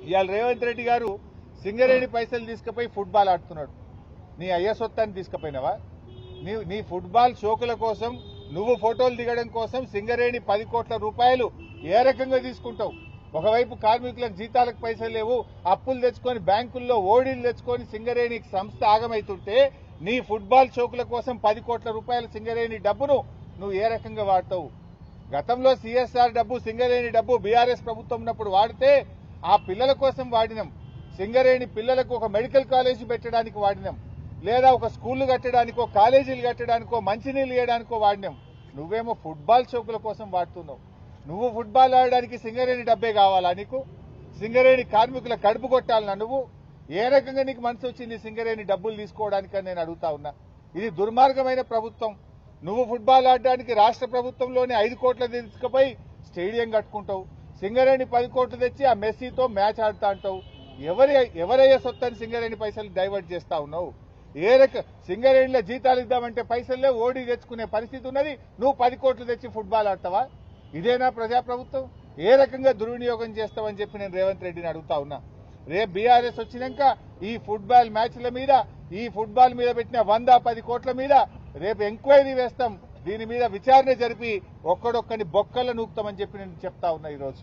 ఇవాళ రేవంత్ రెడ్డి గారు సింగరేణి పైసలు తీసుకుపోయి ఫుట్బాల్ ఆడుతున్నాడు. నీ అయ్య సొత్తాన్ని తీసుకుపోయినావా? నీ ఫుట్బాల్ షోకుల కోసం నువ్వు ఫోటోలు దిగడం కోసం సింగరేణి 10 కోట్ల రూపాయలు ఏ రకంగా తీసుకుంటావు? ఒకవైపు కార్మికులకు జీతాలకు పైసలు లేవు, అప్పులు తెచ్చుకొని బ్యాంకుల్లో ఓడీలు తెచ్చుకొని సింగరేణి సంస్థ ఆగమైతుంటే నీ ఫుట్బాల్ షోకుల కోసం 10 కోట్ల రూపాయల సింగరేణి డబ్బును నువ్వు ఏ రకంగా వాడతావు? గతంలో సిఎస్ఆర్ డబ్బు సింగరేణి డబ్బు బీఆర్ఎస్ ప్రభుత్వం ఉన్నప్పుడు వాడితే ఆ పిల్లల కోసం వాడినాం. సింగరేణి పిల్లలకు ఒక మెడికల్ కాలేజీ పెట్టడానికి వాడినాం, లేదా ఒక స్కూళ్లు కట్టడానికో కాలేజీలు కట్టడానికో మంచినీళ్ళు ఇవ్వడానికో వాడినాం. నువ్వేమో ఫుట్బాల్ షోకుల కోసం వాడుతున్నావు. నువ్వు ఫుట్బాల్ ఆడడానికి సింగరేణి డబ్బే కావాలా నీకు? సింగరేణి కార్మికుల కడుపు కొట్టాలన్నా నువ్వు? ఏ రకంగా నీకు మనసు వచ్చింది సింగరేణి డబ్బులు తీసుకోవడానికని నేను అడుగుతా ఉన్నా. ఇది దుర్మార్గమైన ప్రభుత్వం. నువ్వు ఫుట్బాల్ ఆడడానికి రాష్ట్ర ప్రభుత్వంలోనే 5 కోట్ల తీసుకుపోయి స్టేడియం కట్టుకుంటావు, సింగరేణి 10 కోట్లు తెచ్చి ఆ మెస్సీతో మ్యాచ్ ఆడుతా అంటావు. ఎవరయ్యే సొత్తని సింగరేణి పైసలు డైవర్ట్ చేస్తా ఉన్నావు? సింగరేణిలో జీతాలు ఇద్దామంటే పైసల్లే ఓడి తెచ్చుకునే పరిస్థితి ఉన్నది, నువ్వు 10 కోట్లు తెచ్చి ఫుట్బాల్ ఆడతావా? ఇదేనా ప్రజాప్రభుత్వం? ఏ రకంగా దుర్వినియోగం చేస్తావని చెప్పి నేను రేవంత్ రెడ్డిని అడుగుతా ఉన్నా. రేపు బీఆర్ఎస్ వచ్చినాక ఈ ఫుట్బాల్ మ్యాచ్ల మీద, ఈ ఫుట్బాల్ మీద పెట్టిన 110 కోట్ల మీద రేపు ఎంక్వైరీ వేస్తాం. దీని మీద విచారణ జరిపి ఒక్కడొక్కని బొక్కలు నూపుతామని చెప్పి నేను చెప్తా ఉన్నా ఈరోజు.